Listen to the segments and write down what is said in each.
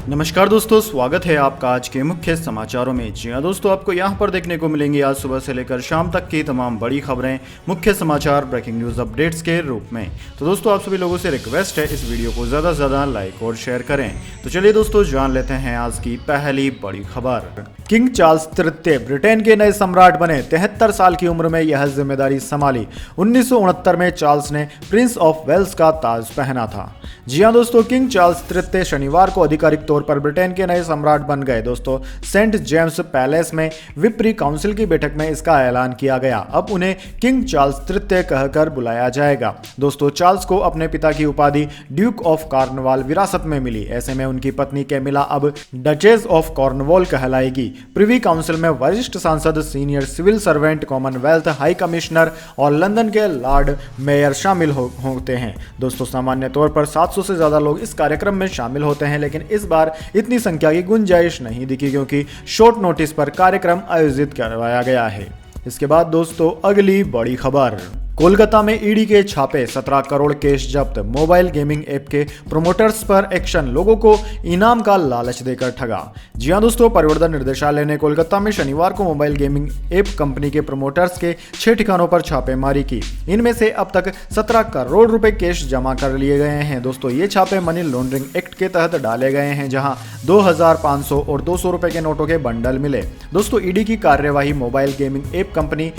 नमस्कार दोस्तों, स्वागत है आपका आज के मुख्य समाचारों में। जी हाँ दोस्तों, आपको यहाँ पर देखने को मिलेंगी आज सुबह से लेकर शाम तक की तमाम बड़ी खबरें, मुख्य समाचार, ब्रेकिंग न्यूज़ अपडेट्स के रूप में। तो दोस्तों, आप सभी लोगों से रिक्वेस्ट है इस वीडियो को ज़्यादा से ज़्यादा लाइक और शेयर करें। तो चलिए दोस्तों, जान लेते हैं आज की पहली बड़ी खबर। किंग चार्ल्स तृतीय ब्रिटेन के नए सम्राट बने। 73 साल की उम्र में यह जिम्मेदारी संभाली। 1969 में चार्ल्स ने प्रिंस ऑफ वेल्स का ताज पहना था। जी हाँ दोस्तों, किंग चार्ल्स तृतीय शनिवार को आधिकारिक तौर पर ब्रिटेन के नए सम्राट बन गए। दोस्तों, सेंट जेम्स पैलेस में विप्री काउंसिल की बैठक में इसका ऐलान किया गया। अब उन्हें किंग चार्ल्स तृतीय कहकर बुलाया जाएगा। दोस्तों, चार्ल्स को अपने पिता की उपाधि ड्यूक ऑफ कॉर्नवाल विरासत में मिली। ऐसे में उनकी पत्नी कैमिला अब डचेस ऑफ कॉर्नवाल कहलाएगी। प्रिवी काउंसिल में वरिष्ठ सांसद, senior civil servant, Commonwealth high commissioner और लंदन के लॉर्ड मेयर शामिल होते हैं। दोस्तों, सामान्य तौर पर 700 से ज्यादा लोग इस कार्यक्रम में शामिल होते हैं, लेकिन इस बार इतनी संख्या की गुंजाइश नहीं दिखी क्योंकि शॉर्ट नोटिस पर कार्यक्रम आयोजित करवाया गया है। इसके बाद दोस्तों, अगली बड़ी खबर। कोलकाता में ईडी के छापे, 17 करोड़ कैश जब्त। मोबाइल गेमिंग ऐप के प्रोमोटर्स पर एक्शन, लोगों को इनाम का लालच देकर ठगा। जी हां दोस्तों, परिवर्तन निर्देशालय ने कोलकाता में शनिवार को मोबाइल गेमिंग ऐप कंपनी के प्रोमोटर्स के 6 ठिकानों पर छापेमारी की। इनमें से अब तक 17 करोड़ रुपए कैश जमा कर लिए गए हैं। दोस्तों, ये छापे मनी लॉन्ड्रिंग एक्ट के तहत डाले गए हैं, जहां 2500 और 200 रुपए के नोटों के बंडल मिले। दोस्तों, ईडी की कार्यवाही मोबाइल गेमिंग ऐप कंपनी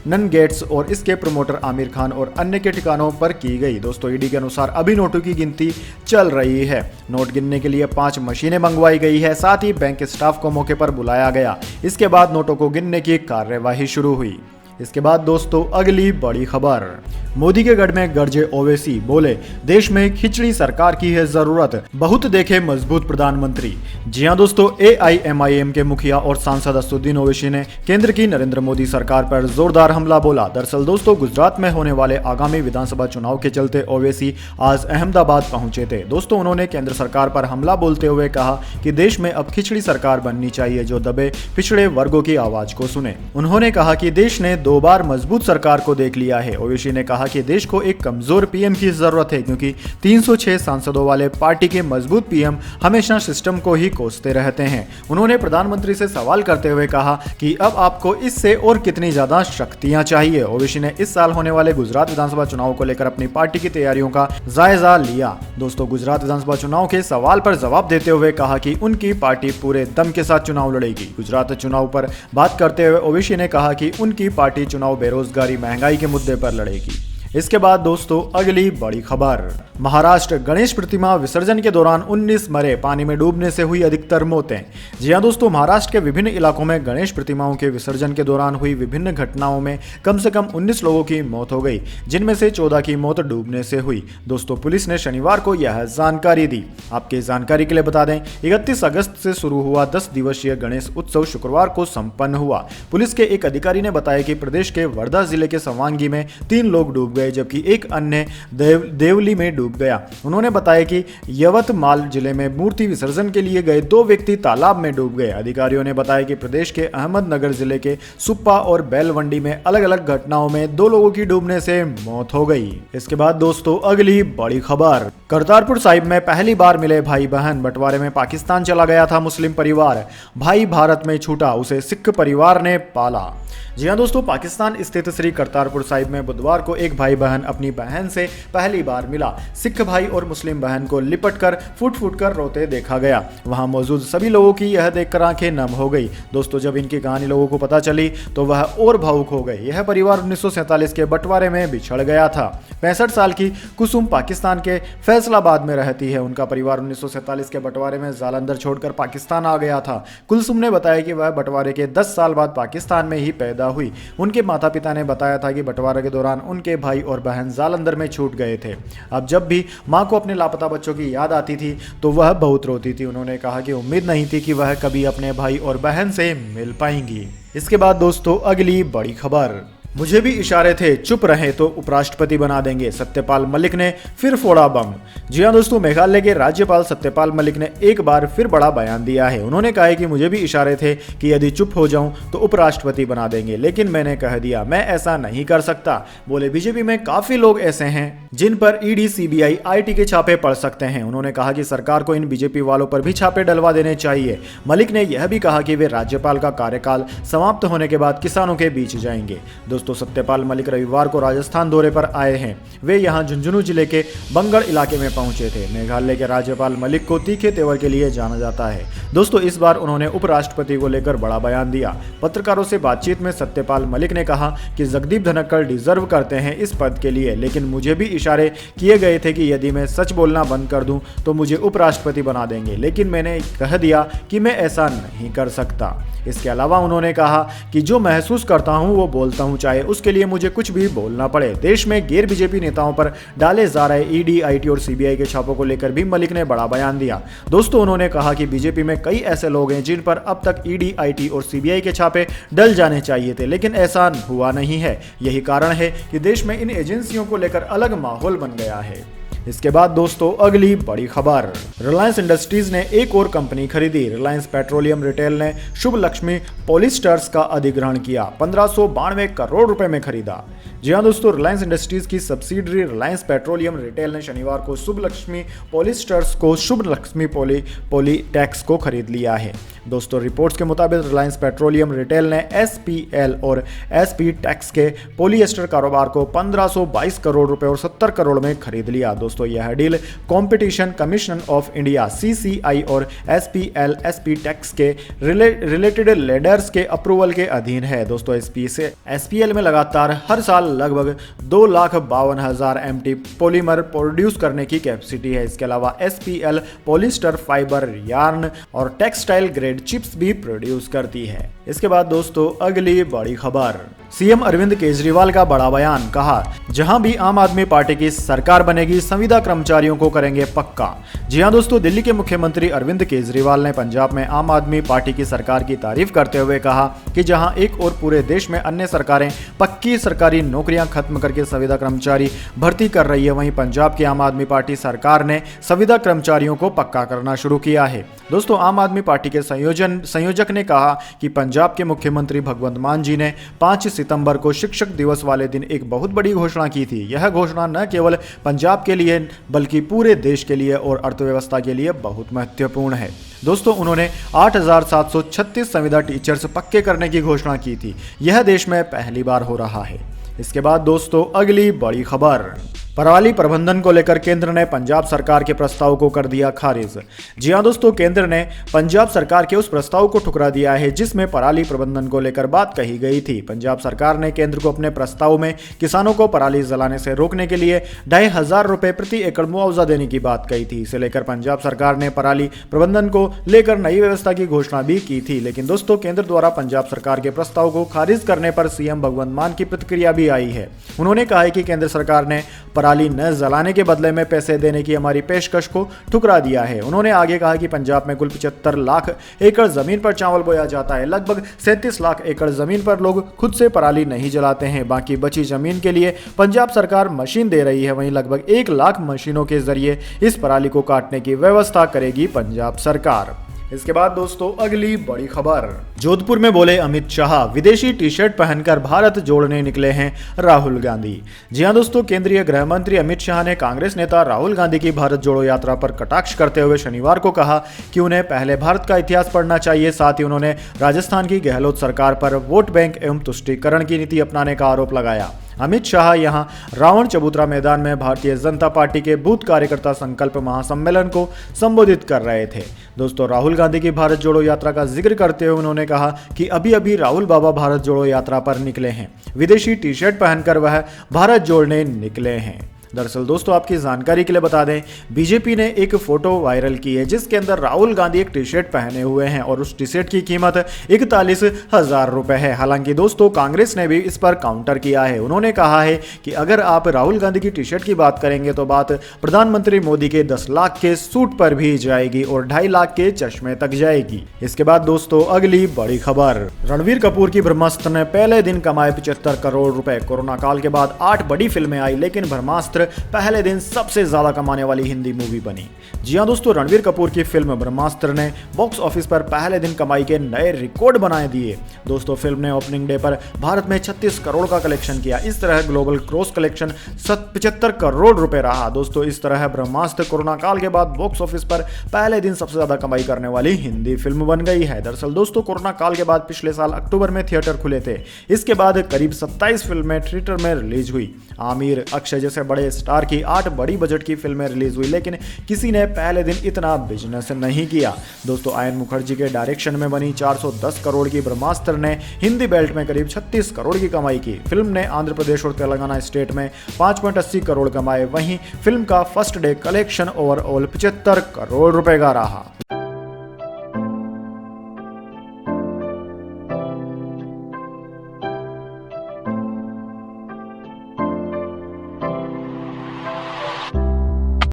नन गेट्स और इसके प्रोमोटर आमिर खान और अन्य के ठिकानों पर की गई। दोस्तों, ईडी के अनुसार अभी नोटों की गिनती चल रही है। नोट गिनने के लिए 5 मशीनें मंगवाई गई है। साथ ही बैंक स्टाफ को मौके पर बुलाया गया। इसके बाद नोटों को गिनने की कार्यवाही शुरू हुई। इसके बाद दोस्तों, अगली बड़ी खबर। मोदी के गढ़ में गरजे ओवैसी, बोले देश में खिचड़ी सरकार की है जरूरत, बहुत देखे मजबूत प्रधानमंत्री। जी हां दोस्तों, AIMIM के मुखिया और सांसद असदुद्दीन ओवैसी ने केंद्र की नरेंद्र मोदी सरकार पर जोरदार हमला बोला। दरअसल दोस्तों, गुजरात में होने वाले आगामी विधानसभा चुनाव के चलते ओवैसी आज अहमदाबाद पहुंचे थे। दोस्तों, उन्होंने केंद्र सरकार पर हमला बोलते हुए कहा कि देश में अब खिचड़ी सरकार बननी चाहिए जो दबे पिछड़े वर्गों की आवाज को सुने। उन्होंने कहा कि देश ने 2 बार मजबूत सरकार को देख लिया है। ओवैसी ने कहा कि देश को एक कमजोर पीएम की जरूरत है, क्योंकि 306 सांसदों वाले पार्टी के मजबूत पीएम हमेशा सिस्टम को ही कोसते रहते हैं। उन्होंने प्रधानमंत्री से सवाल करते हुए कहा कि अब आपको इससे और कितनी ज्यादा शक्तियां चाहिए। ओवैसी ने इस साल होने वाले गुजरात विधानसभा चुनाव को लेकर अपनी पार्टी की तैयारियों का जायजा लिया। दोस्तों, गुजरात विधानसभा चुनाव के सवाल पर जवाब देते हुए कहा कि उनकी पार्टी पूरे दम के साथ चुनाव लड़ेगी। गुजरात चुनाव पर बात करते हुए ओवैसी ने कहा कि उनकी पार्टी चुनाव बेरोजगारी, महंगाई के मुद्दे पर लड़ेगी। इसके बाद दोस्तों, अगली बड़ी खबर। महाराष्ट्र, गणेश प्रतिमा विसर्जन के दौरान 19 मरे, पानी में डूबने से हुई अधिकतर मौतें। जी हां दोस्तों, महाराष्ट्र के विभिन्न इलाकों में गणेश प्रतिमाओं के विसर्जन के दौरान हुई विभिन्न घटनाओं में कम से कम 19 लोगों की मौत हो गई, जिनमें से 14 की मौत डूबने से हुई। दोस्तों, पुलिस ने शनिवार को यह जानकारी दी। आपके जानकारी के लिए बता दें, 31 अगस्त से शुरू हुआ 10 दिवसीय गणेश उत्सव शुक्रवार को संपन्न हुआ। पुलिस के एक अधिकारी ने बताया कि प्रदेश के वर्धा जिले के सवांगी में 3 लोग डूब गए, जबकि एक अन्य देवली में डूब गया। उन्होंने बताया कि यवतमाल जिले में मूर्ति विसर्जन के लिए गए 2 व्यक्ति तालाब में डूब गए। अधिकारियों ने बताया कि प्रदेश के अहमदनगर जिले के सुप्पा और बेलवंडी में अलग अलग घटनाओं में 2 लोगों की डूबने से मौत हो गई। इसके बाद दोस्तों, अगली बड़ी खबर। करतारपुर साहिब में पहली बार मिले भाई बहन, बंटवारे में पाकिस्तान चला गया था मुस्लिम परिवार, भाई भारत में छूटा, उसे सिख परिवार ने पाला। जी हां दोस्तों, पाकिस्तान स्थित श्री करतारपुर साहिब में बुधवार को एक भाई बहन अपनी बहन से पहली बार मिला। सिख भाई और मुस्लिम बहन को लिपट कर फूट फूट कर रोते देखा गया। वहां मौजूद सभी लोगों की यह देखकर आंखें नम हो गई। दोस्तों, जब इनकी कहानी लोगों को पता चली तो वह और भावुक हो गए। यह परिवार 1947 के बंटवारे में बिछड़ गया था। 65 साल की कुसुम पाकिस्तान के फैसलाबाद में रहती है। उनका परिवार 1947 के बंटवारे में जालंधर छोड़कर पाकिस्तान आ गया था। कुलसुम ने बताया कि वह बंटवारे के 10 साल बाद पाकिस्तान में ही पैदा हुई। उनके माता पिता ने बताया था कि बंटवारे के दौरान उनके भाई और बहन जालंधर में छूट गए थे। अब जब भी मां को अपने लापता बच्चों की याद आती थी तो वह बहुत रोती थी। उन्होंने कहा कि उम्मीद नहीं थी कि वह कभी अपने भाई और बहन से मिल पाएंगी। इसके बाद दोस्तों, अगली बड़ी खबर। मुझे भी इशारे थे, चुप रहे तो उपराष्ट्रपति बना देंगे, सत्यपाल मलिक ने फिर फोड़ा बम। जी हां दोस्तों, मेघालय के राज्यपाल सत्यपाल मलिक ने एक बार फिर बड़ा बयान दिया है। उन्होंने कहा है कि मुझे भी इशारे थे कि यदि चुप हो जाऊं तो उपराष्ट्रपति बना देंगे, लेकिन मैंने कह दिया मैं ऐसा नहीं कर सकता। बोले बीजेपी में काफी लोग ऐसे हैं जिन पर ईडी, सीबीआई, आईटी के छापे पड़ सकते हैं। उन्होंने कहा कि सरकार को इन बीजेपी वालों पर भी छापे डलवा देने चाहिए। मलिक ने यह भी कहा कि वे राज्यपाल का कार्यकाल समाप्त होने के बाद किसानों के बीच जाएंगे। दोस्तों, सत्यपाल मलिक रविवार को राजस्थान दौरे पर आए हैं। वे यहां झुंझुनू जिले के बंगड़ इलाके में पहुंचे थे। मेघालय के राज्यपाल मलिक को तीखे तेवर के लिए जाना जाता है। दोस्तों, इस बार उन्होंने उपराष्ट्रपति को लेकर बड़ा बयान दिया। पत्रकारों से बातचीत में सत्यपाल मलिक ने कहा कि जगदीप धनखड़ डिजर्व करते हैं इस पद के लिए, लेकिन मुझे भी इशारे किए गए थे कि यदि मैं सच बोलना बंद कर दूं तो मुझे उपराष्ट्रपति बना देंगे, लेकिन मैंने कह दिया कि मैं ऐसा नहीं कर सकता। इसके अलावा उन्होंने कहा कि जो महसूस करता हूं वो बोलता हूं, चाहे उसके लिए मुझे कुछ भी बोलना पड़े। देश में गैर बीजेपी नेताओं पर डाले जा रहे ईडी, आईटी और सीबीआई के छापों को लेकर भी मलिक ने बड़ा बयान दिया। दोस्तों, उन्होंने कहा कि बीजेपी में कई ऐसे लोग हैं जिन पर अब तक ईडी, आईटी और सीबीआई के छापे डल जाने चाहिए थे, लेकिन ऐसा हुआ नहीं है। यही कारण है कि देश में इन एजेंसियों को लेकर अलग माहौल बन गया है। इसके बाद दोस्तों, अगली बड़ी खबर, रिलायंस इंडस्ट्रीज ने एक और कंपनी खरीदी। रिलायंस पेट्रोलियम रिटेल ने शुभ लक्ष्मी पॉलिस्टर्स का अधिग्रहण किया, 1592 करोड़ रुपए में खरीदा। जी हां दोस्तों, रिलायंस इंडस्ट्रीज की सब्सिडरी रिलायंस पेट्रोलियम रिटेल ने शनिवार को शुभ लक्ष्मी पॉलिस्टर्स को शुभ लक्ष्मी पॉलीटेक्स को खरीद लिया है। दोस्तों, रिपोर्ट्स के मुताबिक रिलायंस पेट्रोलियम रिटेल ने एसपीएल और एसपी टैक्स के पॉलिएस्टर कारोबार को 1522 करोड़ रुपए और 70 करोड़ में खरीद लिया। दोस्तों, यह deal competition commission of India CCI और एसपीएल एसपी टैक्स के रिलेटेड लेडर्स के अप्रूवल के अधीन है। दोस्तों, एसपीएल में लगातार हर साल लगभग 2,52,000 एमटी पॉलीमर प्रोड्यूस करने की कैपेसिटी है। इसके अलावा एसपीएल पॉलिस्टर, फाइबर, यार्न और टेक्सटाइल ग्रेड चिप्स भी प्रोड्यूस करती है। इसके बाद दोस्तों, अगली बड़ी खबर, सीएम अरविंद केजरीवाल का बड़ा बयान, कहा जहां भी आम आदमी पार्टी की सरकार बनेगी संविदा कर्मचारियों को करेंगे पक्का। जी हां दोस्तों, दिल्ली के मुख्यमंत्री अरविंद केजरीवाल ने पंजाब में आम आदमी पार्टी की सरकार की तारीफ करते हुए कहा कि जहां एक और पूरे देश में अन्य सरकारें पक्की सरकारी नौकरियां खत्म करके संविदा कर्मचारी भर्ती कर रही है, वहीं पंजाब की आम आदमी पार्टी सरकार ने संविदा कर्मचारियों को पक्का करना शुरू किया है। दोस्तों, आम आदमी पार्टी के संयोजक ने कहा कि पंजाब के मुख्यमंत्री भगवंत मान जी ने 5 सितंबर को शिक्षक दिवस वाले दिन एक बहुत बड़ी घोषणा की थी। यह घोषणा न केवल पंजाब के लिए बल्कि पूरे देश के लिए और अर्थव्यवस्था के लिए बहुत महत्वपूर्ण है। दोस्तों, उन्होंने 8,736 संविदा टीचर्स पक्के करने की घोषणा की थी। यह देश में पहली बार हो रहा है। इसके बाद दोस्तों, अगली बड़ी खबर, पराली प्रबंधन को लेकर केंद्र ने पंजाब सरकार के प्रस्ताव को कर दिया खारिज। जी हां दोस्तों, केंद्र ने पंजाब सरकार के उस प्रस्ताव को ठुकरा दिया है जिसमें पराली प्रबंधन को लेकर बात कही गई थी। पंजाब सरकार ने केंद्र को अपने प्रस्ताव में किसानों को पराली जलाने से रोकने के लिए 2,500 रुपए प्रति एकड़ मुआवजा देने की बात कही थी। इसे लेकर पंजाब सरकार ने पराली प्रबंधन को लेकर नई व्यवस्था की घोषणा भी की थी, लेकिन दोस्तों, केंद्र द्वारा पंजाब सरकार के प्रस्ताव को खारिज करने पर सीएम भगवंत मान की प्रतिक्रिया भी आई है। उन्होंने कहा है कि केंद्र सरकार ने पराली न जलाने के बदले में पैसे देने की हमारी पेशकश को ठुकरा दिया है। उन्होंने आगे कहा कि पंजाब में कुल 75 लाख एकड़ जमीन पर चावल बोया जाता है। लगभग 37 लाख एकड़ जमीन पर लोग खुद से पराली नहीं जलाते हैं। बाकी बची जमीन के लिए पंजाब सरकार मशीन दे रही है। वहीं लगभग 1 लाख मशीनों के जरिए इस पराली को काटने की व्यवस्था करेगी पंजाब सरकार। इसके बाद दोस्तों, अगली बड़ी खबर, जोधपुर में बोले अमित शाह, विदेशी टी शर्ट पहनकर भारत जोड़ने निकले हैं राहुल गांधी। जी हां दोस्तों, केंद्रीय गृह मंत्री अमित शाह ने कांग्रेस नेता राहुल गांधी की भारत जोड़ो यात्रा पर कटाक्ष करते हुए शनिवार को कहा कि उन्हें पहले भारत का इतिहास पढ़ना चाहिए। साथ ही उन्होंने राजस्थान की गहलोत सरकार पर वोट बैंक एवं तुष्टीकरण की नीति अपनाने का आरोप लगाया। अमित शाह यहां रावण चबूतरा मैदान में भारतीय जनता पार्टी के बूथ कार्यकर्ता संकल्प महासम्मेलन को संबोधित कर रहे थे। दोस्तों, राहुल गांधी की भारत जोड़ो यात्रा का जिक्र करते हुए उन्होंने कहा कि अभी अभी राहुल बाबा भारत जोड़ो यात्रा पर निकले हैं। विदेशी टी शर्ट पहनकर वह भारत जोड़ने निकले हैं। दरअसल दोस्तों आपकी जानकारी के लिए बता दें, बीजेपी ने एक फोटो वायरल की है जिसके अंदर राहुल गांधी एक टी शर्ट पहने हुए हैं और उस टी शर्ट की कीमत 41,000 रुपए है। हालांकि दोस्तों कांग्रेस ने भी इस पर काउंटर किया है। उन्होंने कहा है कि अगर आप राहुल गांधी की टी शर्ट की बात करेंगे तो बात प्रधानमंत्री मोदी के 10 लाख के सूट पर भी जाएगी और 2.5 लाख के चश्मे तक जाएगी। इसके बाद दोस्तों अगली बड़ी खबर, रणवीर कपूर की ब्रह्मास्त्र ने पहले दिन कमाए 75 करोड़ रुपए। कोरोना काल के बाद 8 बड़ी फिल्में आई लेकिन ब्रह्मास्त्र पहले दिन सबसे ज्यादा कमाने वाली हिंदी मूवी बनी। जी हां दोस्तों, रणवीर कपूर की फिल्म ब्रह्मास्त्र ने बॉक्स ऑफिस पर पहले दिन कमाई के नए रिकॉर्ड बनाए दिए। दोस्तों फिल्म ने ओपनिंग डे पर भारत में 36 करोड़ का कलेक्शन किया। इस तरह ग्लोबल ग्रॉस कलेक्शन 75 करोड़ रुपए रहा। दोस्तों इस तरह ब्रह्मास्त्र कोरोना काल के बाद बॉक्स ऑफिस पर पहले दिन सबसे ज्यादा कमाई करने वाली हिंदी फिल्म बन गई है। दरअसल दोस्तों कोरोना काल के बाद पिछले साल अक्टूबर में थिएटर खुले थे। इसके बाद करीब 27 फिल्में थिएटर में रिलीज हुई। आमिर, अक्षय जैसे बड़े स्टार की 8 बड़ी बजट की फिल्में रिलीज हुई लेकिन किसी ने पहले दिन इतना बिजनेस नहीं किया। दोस्तों आयन मुखर्जी के डायरेक्शन में बनी 410 करोड़ की ब्रह्मास्त्र ने हिंदी बेल्ट में करीब 36 करोड़ की कमाई की। फिल्म ने आंध्र प्रदेश और तेलंगाना स्टेट में 5.80 करोड़ कमाए। वहीं फिल्म का first day collection overall 75 crore रुपए का रहा।